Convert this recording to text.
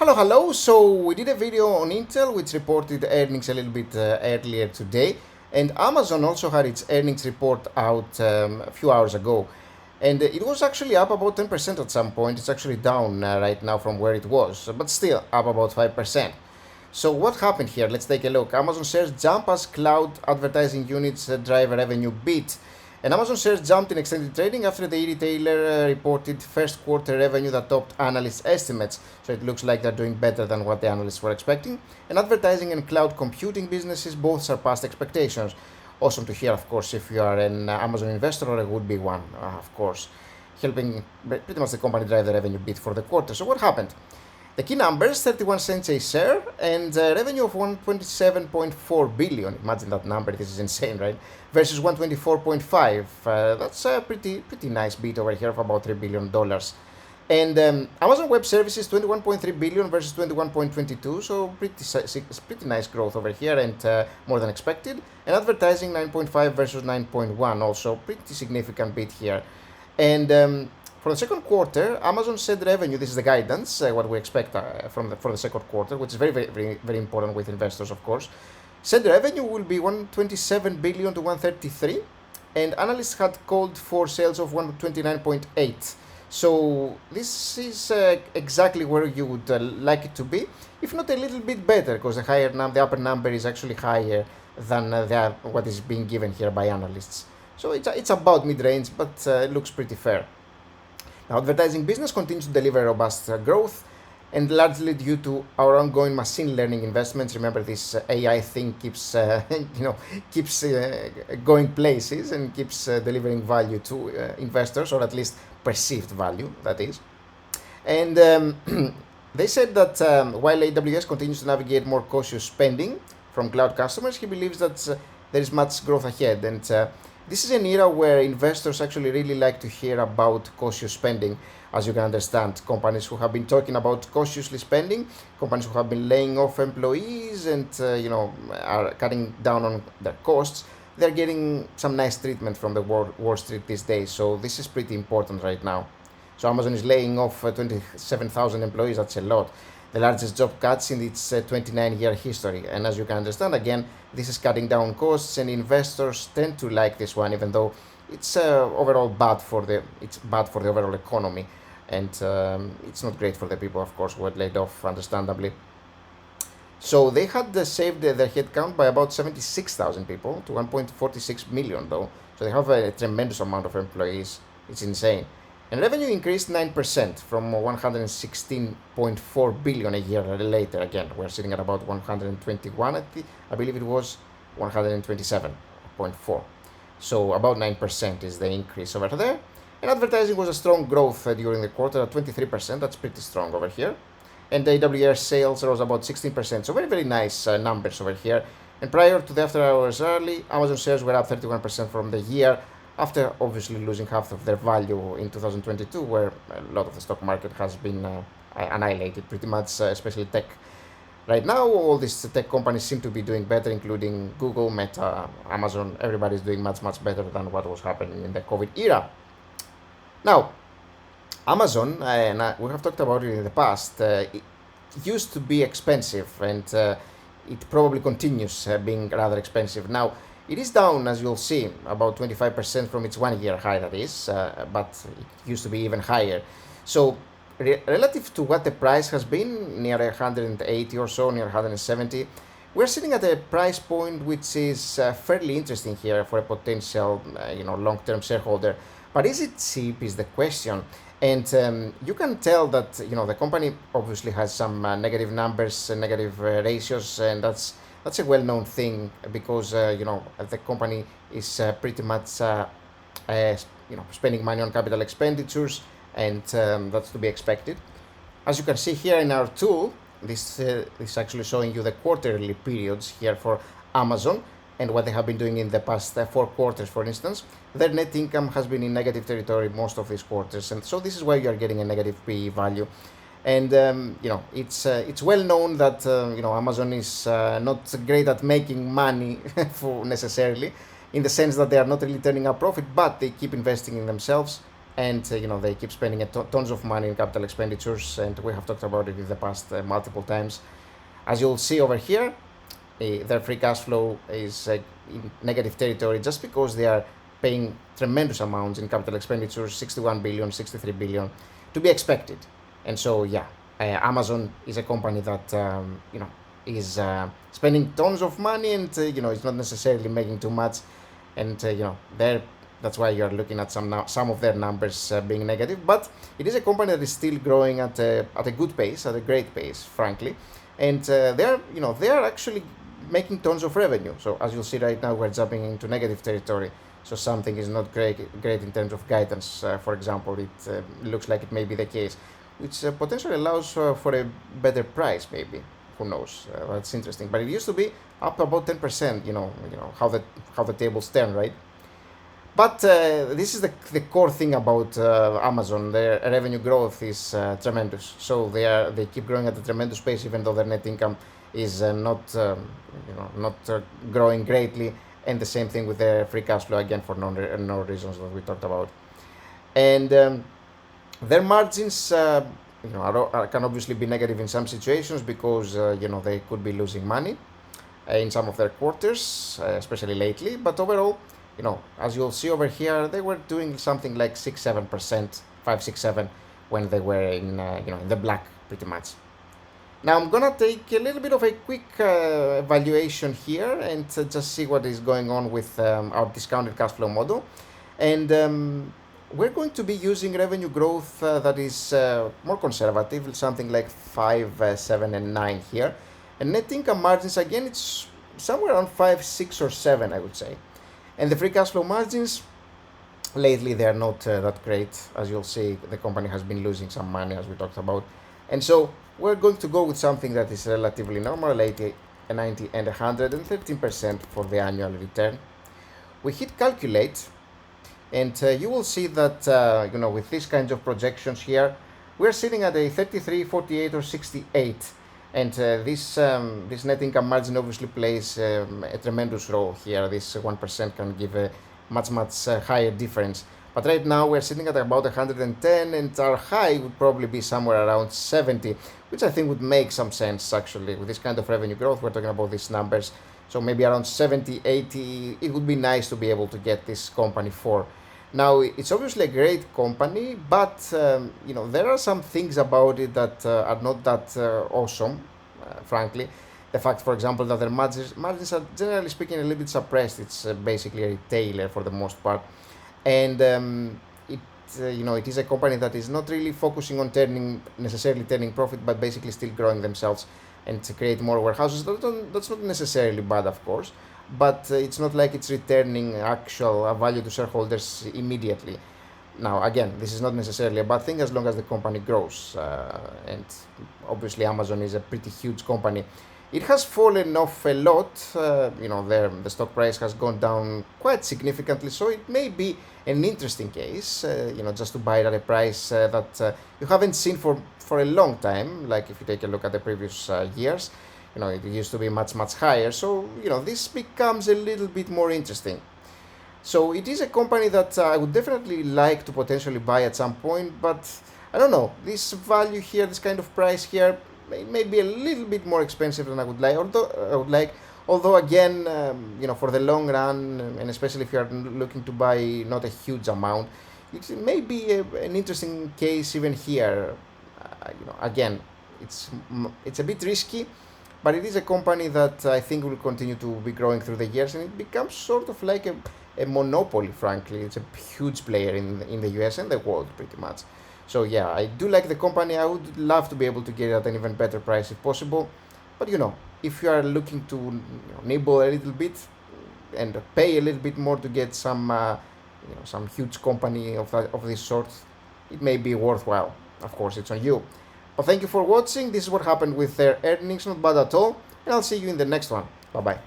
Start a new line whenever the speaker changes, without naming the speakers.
Hello. So we did a video on Intel, which reported earnings a little bit earlier today, and Amazon also had its earnings report out a few hours ago, and it was actually up about 10% at some point. It's actually down right now from where it was, but still up about 5%. So what happened here? Let's take a look. Amazon shares jump as cloud advertising units drive revenue beat. And Amazon shares jumped in extended trading after the retailer reported first quarter revenue that topped analysts' estimates. So it looks like they're doing better than what the analysts were expecting. And advertising and cloud computing businesses both surpassed expectations. Awesome to hear, of course, if you are an Amazon investor or a would-be one, of course, helping pretty much the company drive the revenue beat for the quarter. So what happened? The key numbers, 31 cents a share and revenue of 127.4 billion. Imagine that number, this is insane, right? Versus 124.5. That's a pretty nice beat over here of about $3 billion. And Amazon Web Services 21.3 billion versus 21.22, so pretty nice growth over here and more than expected. And advertising 9.5 versus 9.1, also pretty significant beat here. And for the second quarter, Amazon said revenue, this is the guidance, what we expect for the second quarter, which is very important with investors, of course. Said revenue will be 127 billion to 133, and analysts had called for sales of 129.8. So this is exactly where you would like it to be, if not a little bit better, because the upper number is actually higher than what is being given here by analysts. So it's about mid-range, but it looks pretty fair. Now, advertising business continues to deliver robust growth, and largely due to our ongoing machine learning investments. Remember, this AI thing keeps going places and keeps delivering value to investors, or at least perceived value, that is. And they said that while AWS continues to navigate more cautious spending from cloud customers, he believes that there is much growth ahead. And this is an era where investors actually really like to hear about cautious spending. As you can understand, companies who have been talking about cautiously spending, companies who have been laying off employees and are cutting down on their costs, they're getting some nice treatment from the Wall Street these days. So this is pretty important right now. So Amazon is laying off 27,000 employees. That's a lot. The largest job cuts in its 29-year history. And as you can understand, again, this is cutting down costs, and investors tend to like this one, even though it's overall bad for the overall economy, and it's not great for the people, of course, who were laid off, understandably. So they had saved their headcount by about 76,000 people to 1.46 million, though. So they have a tremendous amount of employees. It's insane. And revenue increased 9% from 116.4 billion a year later. Again, we're sitting at about 121, I believe it was 127.4. So about 9% is the increase over there. And advertising was a strong growth during the quarter at 23%. That's pretty strong over here. And the AWS sales rose about 16%. So very nice numbers over here. And prior to the after hours early, Amazon shares were up 31% from the year, after obviously losing half of their value in 2022, where a lot of the stock market has been annihilated pretty much, especially tech. Right now, all these tech companies seem to be doing better, including Google, Meta, Amazon. Everybody's doing much better than what was happening in the COVID era. Now, Amazon, and we have talked about it in the past, it used to be expensive, and it probably continues being rather expensive. Now, it is down, as you'll see, about 25% from its one-year high, that is, but it used to be even higher. So relative to what the price has been, near 180 or so, near 170, we're sitting at a price point which is fairly interesting here for a potential long-term shareholder. But is it cheap is the question. And you can tell that the company obviously has some negative numbers, negative ratios, and that's a well-known thing, because the company is pretty much spending money on capital expenditures, and that's to be expected. As you can see here in our tool, this is actually showing you the quarterly periods here for Amazon and what they have been doing in the past 4 quarters, for instance. Their net income has been in negative territory most of these quarters, and so this is why you are getting a negative PE value. And it's well known that Amazon is not great at making money necessarily, in the sense that they are not really turning up profit, but they keep investing in themselves, and they keep spending tons of money in capital expenditures, and we have talked about it in the past multiple times. As you'll see over here, their free cash flow is in negative territory just because they are paying tremendous amounts in capital expenditures, 61 billion, 63 billion, to be expected. And so, yeah, Amazon is a company that, is spending tons of money, and, it's not necessarily making too much. And, that's why you're looking at some of their numbers being negative. But it is a company that is still growing at a good pace, at a great pace, frankly. And they are actually making tons of revenue. So as you'll see right now, we're jumping into negative territory. So something is not great in terms of guidance. For example, it looks like it may be the case, which potentially allows for a better price, maybe. Who knows? That's interesting. But it used to be up about 10%. You know how the tables turn, right? But this is the core thing about Amazon. Their revenue growth is tremendous. So they keep growing at a tremendous pace, even though their net income is not growing greatly. And the same thing with their free cash flow, again, for no reasons that we talked about. And their margins can obviously be negative in some situations because they could be losing money in some of their quarters, especially lately. But overall, as you'll see over here, they were doing something like 6-7%, 5-6-7, when they were in the black, pretty much. Now I'm gonna take a little bit of a quick evaluation here and just see what is going on with our discounted cash flow model. And we're going to be using revenue growth that is more conservative, something like 5, 7, and 9 here. And net income margins, again, it's somewhere around 5, 6, or 7, I would say. And the free cash flow margins, lately they are not that great. As you'll see, the company has been losing some money, as we talked about. And so we're going to go with something that is relatively normal, 80, 90, and 113% for the annual return. We hit calculate, and you will see that, with these kinds of projections here, we're sitting at a 33, 48, or 68. And this net income margin obviously plays a tremendous role here. This 1% can give a much higher difference. But right now we're sitting at about 110, and our high would probably be somewhere around 70, which I think would make some sense, actually. With this kind of revenue growth, we're talking about these numbers. So maybe around 70, 80, it would be nice to be able to get this company for. Now, it's obviously a great company, but there are some things about it that are not that awesome, frankly. The fact, for example, that their margins are, generally speaking, a little bit suppressed. It's basically a retailer for the most part. And it is a company that is not really focusing on necessarily turning profit, but basically still growing themselves and to create more warehouses. That's not necessarily bad, of course, but it's not like it's returning actual value to shareholders immediately. Now, again, this is not necessarily a bad thing as long as the company grows. And obviously, Amazon is a pretty huge company. It has fallen off a lot. The stock price has gone down quite significantly. So it may be an interesting case, just to buy at a price that you haven't seen for a long time. Like if you take a look at the previous years, it used to be much higher. So, this becomes a little bit more interesting. So it is a company that I would definitely like to potentially buy at some point, but I don't know, this value here, this kind of price here, may be a little bit more expensive than I would like. Although again, for the long run, and especially if you are looking to buy not a huge amount, it may be an interesting case even here. Again, it's a bit risky, but it is a company that I think will continue to be growing through the years, and it becomes sort of like a monopoly, frankly. It's a huge player in the US and the world, pretty much. So yeah, I do like the company. I would love to be able to get it at an even better price if possible. But if you are looking to nibble a little bit and pay a little bit more to get some huge company of this sort, it may be worthwhile. Of course, it's on you. But thank you for watching. This is what happened with their earnings. Not bad at all. And I'll see you in the next one. Bye bye.